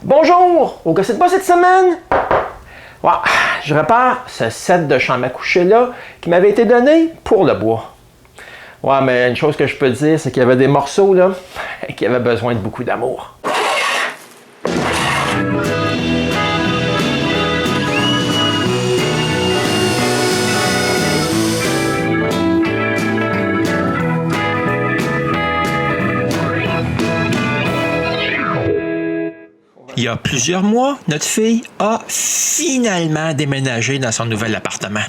Bonjour! Au gossip pas cette semaine? Ouais, je répare ce set de chambre à coucher-là qui m'avait été donné pour le bois. Ouais, mais une chose que je peux te dire, c'est qu'il y avait des morceaux là qui avaient besoin de beaucoup d'amour. Il y a plusieurs mois, notre fille a finalement déménagé dans son nouvel appartement.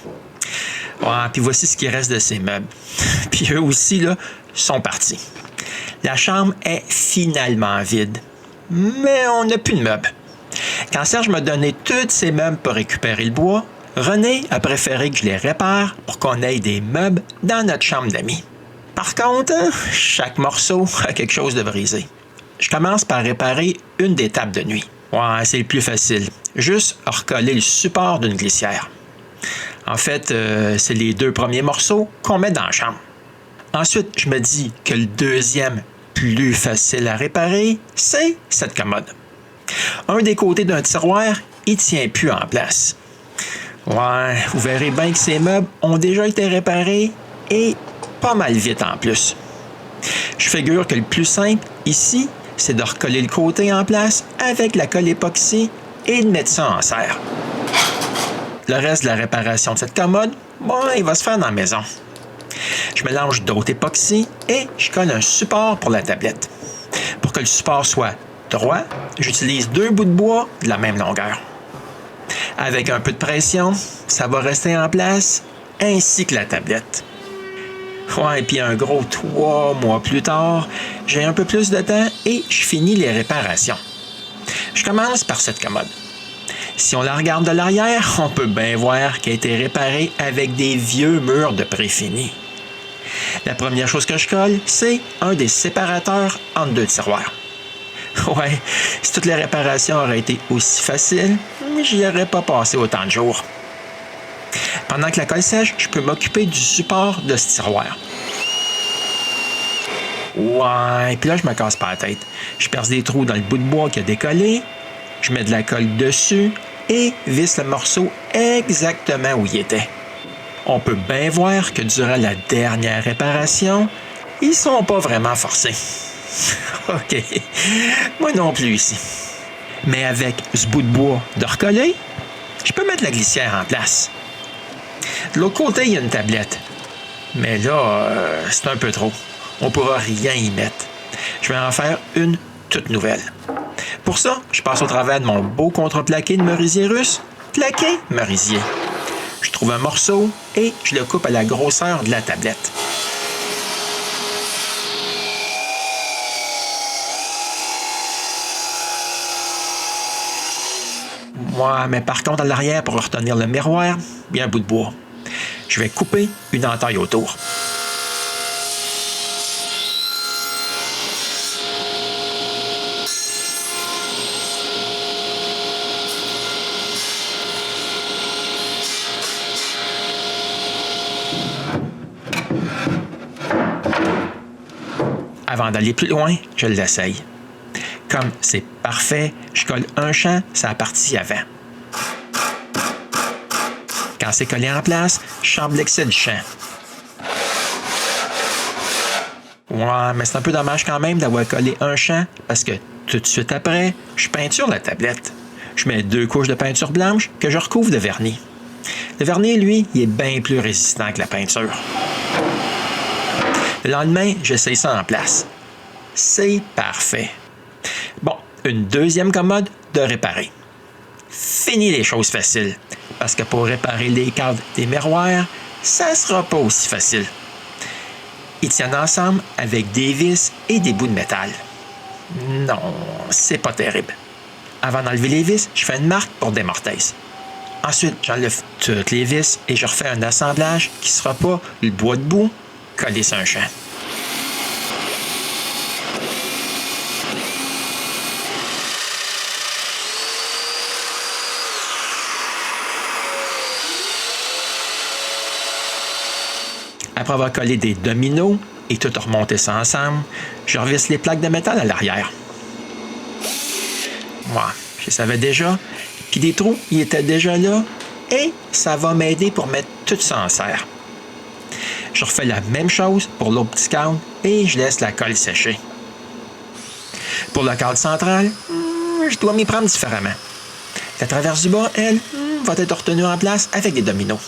Ouais, puis voici ce qui reste de ses meubles. Puis eux aussi, là, sont partis. La chambre est finalement vide. Mais on n'a plus de meubles. Quand Serge m'a donné tous ses meubles pour récupérer le bois, René a préféré que je les répare pour qu'on ait des meubles dans notre chambre d'amis. Par contre, chaque morceau a quelque chose de brisé. Je commence par réparer une des tables de nuit. Ouais, c'est le plus facile. Juste recoller le support d'une glissière. En fait, c'est les deux premiers morceaux qu'on met dans la chambre. Ensuite, je me dis que le deuxième, plus facile à réparer, c'est cette commode. Un des côtés d'un tiroir, il tient plus en place. Ouais, vous verrez bien que ces meubles ont déjà été réparés et pas mal vite en plus. Je figure que le plus simple ici, c'est de recoller le côté en place avec la colle époxy et de mettre ça en serre. Le reste de la réparation de cette commode, bon, il va se faire dans la maison. Je mélange d'autres époxy et je colle un support pour la tablette. Pour que le support soit droit, j'utilise 2 bouts de bois de la même longueur. Avec un peu de pression, ça va rester en place, ainsi que la tablette. Ouais, et puis un gros 3 mois plus tard, j'ai un peu plus de temps et je finis les réparations. Je commence par cette commode. Si on la regarde de l'arrière, on peut bien voir qu'elle a été réparée avec des vieux murs de préfini. La première chose que je colle, c'est un des séparateurs entre 2 tiroirs. Ouais, si toutes les réparations auraient été aussi faciles, j'y aurais pas passé autant de jours. Pendant que la colle sèche, je peux m'occuper du support de ce tiroir. Ouais, puis là, je me casse pas la tête. Je perce des trous dans le bout de bois qui a décollé, je mets de la colle dessus et visse le morceau exactement où il était. On peut bien voir que durant la dernière réparation, ils sont pas vraiment forcés. OK, moi non plus ici. Mais avec ce bout de bois de recoller, je peux mettre la glissière en place. De l'autre côté, il y a une tablette. Mais là, c'est un peu trop. On ne pourra rien y mettre. Je vais en faire une toute nouvelle. Pour ça, je passe au travers de mon beau contreplaqué de merisier russe, plaqué merisier. Je trouve un morceau et je le coupe à la grosseur de la tablette. Ouais, mais par contre, à l'arrière, pour retenir le miroir, il y a un bout de bois. Je vais couper une entaille autour. Avant d'aller plus loin, je l'essaye. Comme c'est parfait, je colle un champ sur la partie avant. Quand c'est collé en place, je chambre l'excès du champ. Ouais, mais c'est un peu dommage quand même d'avoir collé un champ parce que tout de suite après, je peinture la tablette. Je mets 2 couches de peinture blanche que je recouvre de vernis. Le vernis, lui, il est bien plus résistant que la peinture. Le lendemain, j'essaye ça en place. C'est parfait. Bon, une deuxième commode de réparer. Fini les choses faciles, parce que pour réparer les cadres des miroirs, ça sera pas aussi facile. Ils tiennent ensemble avec des vis et des bouts de métal. Non, c'est pas terrible. Avant d'enlever les vis, je fais une marque pour des mortaises. Ensuite, j'enlève toutes les vis et je refais un assemblage qui sera pas le bois de bout collé sur un champ. Après avoir collé des dominos et tout remonté ça ensemble, je revisse les plaques de métal à l'arrière. Ouais, Je savais déjà. Puis des trous, ils étaient déjà là. Et ça va m'aider pour mettre tout ça en serre. Je refais la même chose pour l'autre petit cadre et je laisse la colle sécher. Pour le cadre central, je dois m'y prendre différemment. La traverse du bas, elle, va être retenue en place avec des dominos.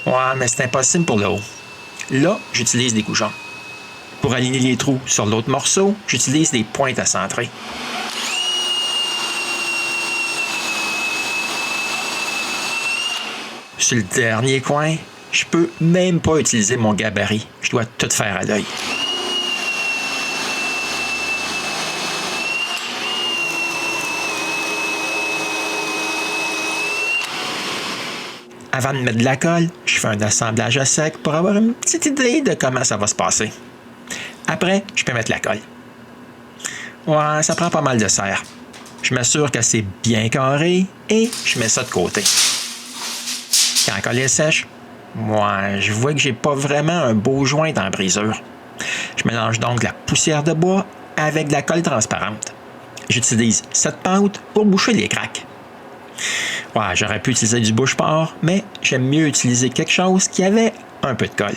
Ouais, mais c'est impossible pour le haut. Là, j'utilise des goujons. Pour aligner les trous sur l'autre morceau, j'utilise des pointes à centrer. Sur le dernier coin, je peux même pas utiliser mon gabarit. Je dois tout faire à l'œil. Avant de mettre de la colle, je fais un assemblage à sec pour avoir une petite idée de comment ça va se passer. Après, je peux mettre la colle. Ouais, ça prend pas mal de serre. Je m'assure que c'est bien carré et je mets ça de côté. Quand la colle est sèche, moi, je vois que j'ai pas vraiment un beau joint dans la brisure. Je mélange donc de la poussière de bois avec de la colle transparente. J'utilise cette pâte pour boucher les craques. Ouais, j'aurais pu utiliser du bouche-port, mais j'aime mieux utiliser quelque chose qui avait un peu de colle.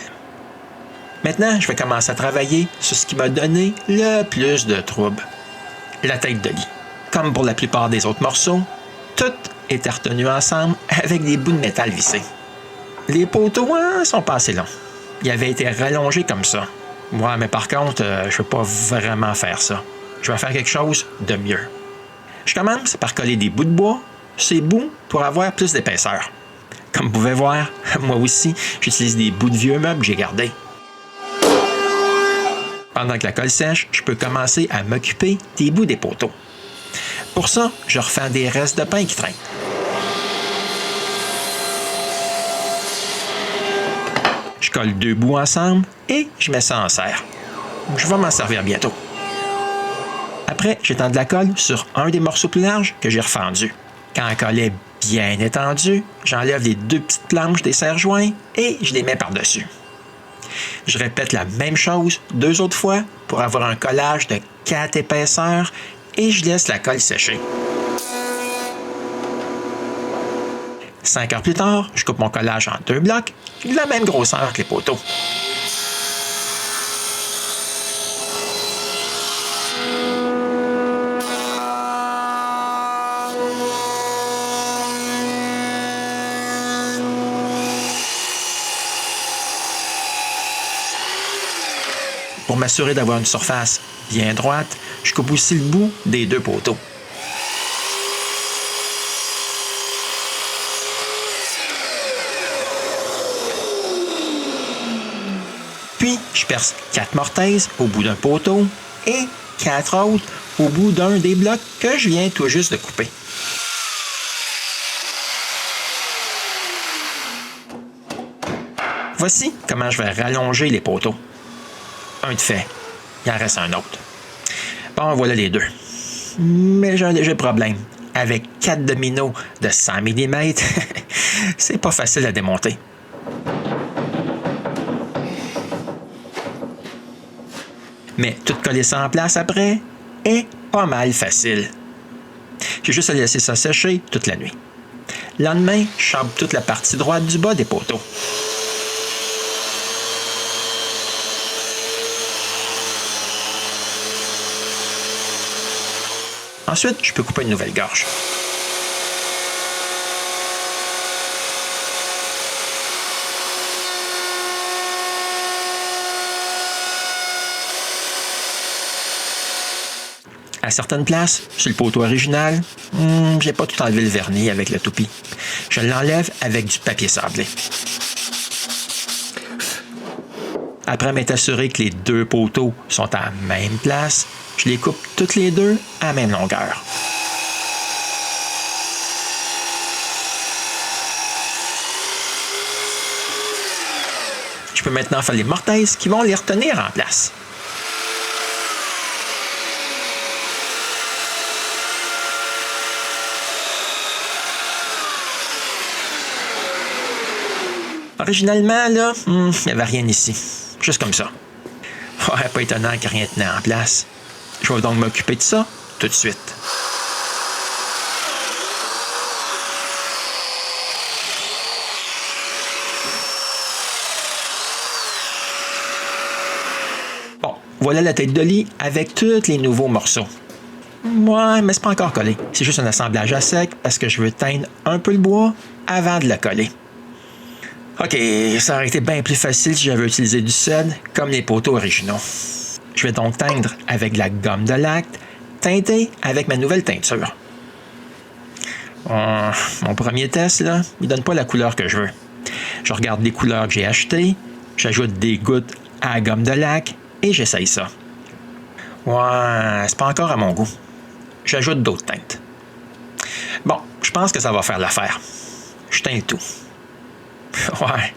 Maintenant, je vais commencer à travailler sur ce qui m'a donné le plus de trouble. La tête de lit. Comme pour la plupart des autres morceaux, tout était retenu ensemble avec des bouts de métal vissés. Les poteaux sont pas assez longs. Ils avaient été rallongés comme ça. Ouais, mais par contre, je ne veux pas vraiment faire ça. Je vais faire quelque chose de mieux. Je commence par coller des bouts de bois sur ces bouts pour avoir plus d'épaisseur. Comme vous pouvez voir, moi aussi, j'utilise des bouts de vieux meubles que j'ai gardés. Pendant que la colle sèche, je peux commencer à m'occuper des bouts des poteaux. Pour ça, je refais des restes de pain qui traînent. Je colle 2 bouts ensemble et je mets ça en serre. Je vais m'en servir bientôt. Après, j'étends de la colle sur un des morceaux plus larges que j'ai refendu. Quand la colle est bien étendue, j'enlève les 2 petites planches des serre-joints et je les mets par-dessus. Je répète la même chose 2 autres fois pour avoir un collage de 4 épaisseurs et je laisse la colle sécher. 5 heures plus tard, je coupe mon collage en 2 blocs de la même grosseur que les poteaux. Pour m'assurer d'avoir une surface bien droite, je coupe aussi le bout des 2 poteaux. Puis, je perce 4 mortaises au bout d'un poteau et 4 autres au bout d'un des blocs que je viens tout juste de couper. Voici comment je vais rallonger les poteaux. Un de fait, il en reste un autre. Bon, voilà les 2. Mais j'ai un léger problème. Avec 4 dominos de 100 mm, c'est pas facile à démonter. Mais tout coller ça en place après est pas mal facile. J'ai juste à laisser ça sécher toute la nuit. Le lendemain, je chambre toute la partie droite du bas des poteaux. Ensuite, je peux couper une nouvelle gorge. À certaines places, sur le poteau original, j'ai pas tout enlevé le vernis avec le toupie. Je l'enlève avec du papier sablé. Après m'être assuré que les 2 poteaux sont à la même place, je les coupe toutes les 2 à la même longueur. Je peux maintenant faire les mortaises qui vont les retenir en place. Originalement, là, il n'y avait rien ici. Juste comme ça. Ouais, pas étonnant que rien tenait en place. Je vais donc m'occuper de ça tout de suite. Bon, voilà la tête de lit avec tous les nouveaux morceaux. Ouais, mais c'est pas encore collé. C'est juste un assemblage à sec parce que je veux teindre un peu le bois avant de le coller. OK, ça aurait été bien plus facile si j'avais utilisé du cèdre comme les poteaux originaux. Je vais donc teindre avec de la gomme de lac, teinter avec ma nouvelle teinture. Mon premier test, là, il donne pas la couleur que je veux. Je regarde les couleurs que j'ai achetées, j'ajoute des gouttes à la gomme de lac et j'essaye ça. Ouais, c'est pas encore à mon goût. J'ajoute d'autres teintes. Bon, je pense que ça va faire l'affaire. Je teins le tout. Ouais.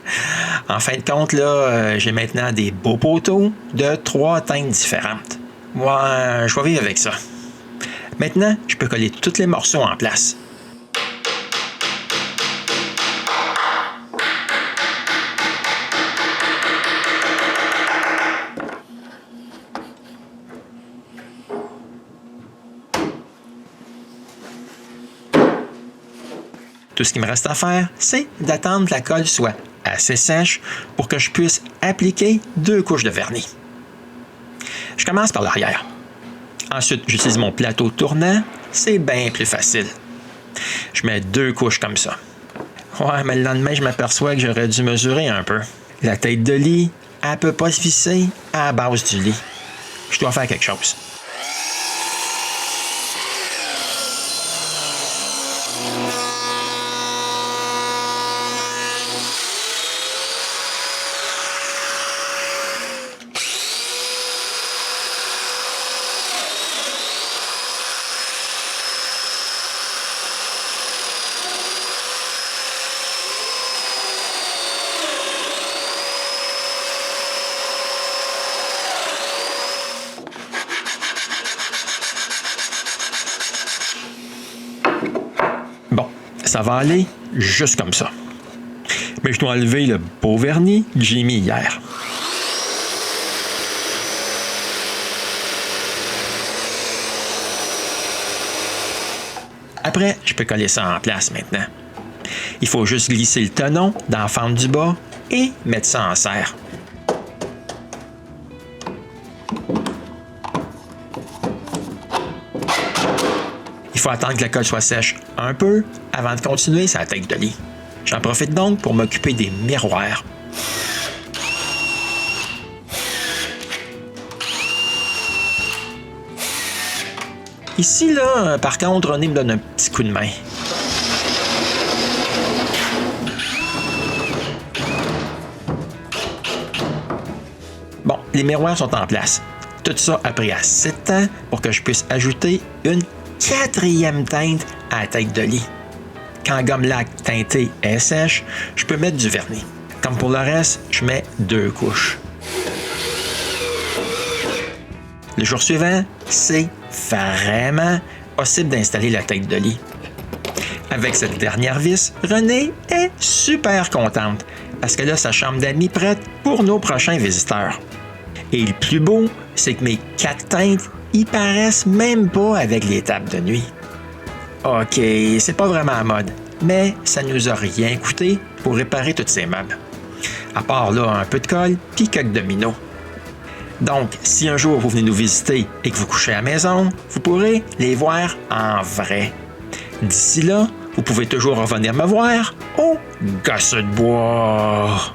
En fin de compte, là, j'ai maintenant des beaux poteaux de 3 teintes différentes. Ouais, je vais vivre avec ça. Maintenant, je peux coller tous les morceaux en place. Tout ce qu'il me reste à faire, c'est d'attendre que la colle soit assez sèche pour que je puisse appliquer 2 couches de vernis. Je commence par l'arrière. Ensuite, j'utilise mon plateau tournant. C'est bien plus facile. Je mets 2 couches comme ça. Ouais, mais le lendemain, je m'aperçois que j'aurais dû mesurer un peu. La tête de lit, elle ne peut pas se visser à la base du lit. Je dois faire quelque chose. Bon, ça va aller juste comme ça. Mais je dois enlever le beau vernis que j'ai mis hier. Après, je peux coller ça en place maintenant. Il faut juste glisser le tenon dans la fente du bas et mettre ça en serre. Il faut attendre que la colle soit sèche un peu avant de continuer sa tête de lit. J'en profite donc pour m'occuper des miroirs. Ici, là, par contre, René me donne un petit coup de main. Bon, les miroirs sont en place. Tout ça a pris assez de temps pour que je puisse ajouter une 4e teinte à la tête de lit. Quand la gomme lac teintée est sèche, je peux mettre du vernis. Comme pour le reste, je mets 2 couches. Le jour suivant, c'est vraiment possible d'installer la tête de lit. Avec cette dernière vis, Renée est super contente parce qu'elle a sa chambre d'amis prête pour nos prochains visiteurs. Et le plus beau, c'est que mes 4 teintes y paraissent même pas avec les tables de nuit. OK, c'est pas vraiment à mode, mais ça nous a rien coûté pour réparer tous ces meubles. À part là, un peu de colle puis quelques dominos. Donc, si un jour vous venez nous visiter et que vous couchez à la maison, vous pourrez les voir en vrai. D'ici là, vous pouvez toujours revenir me voir au Gosse de bois.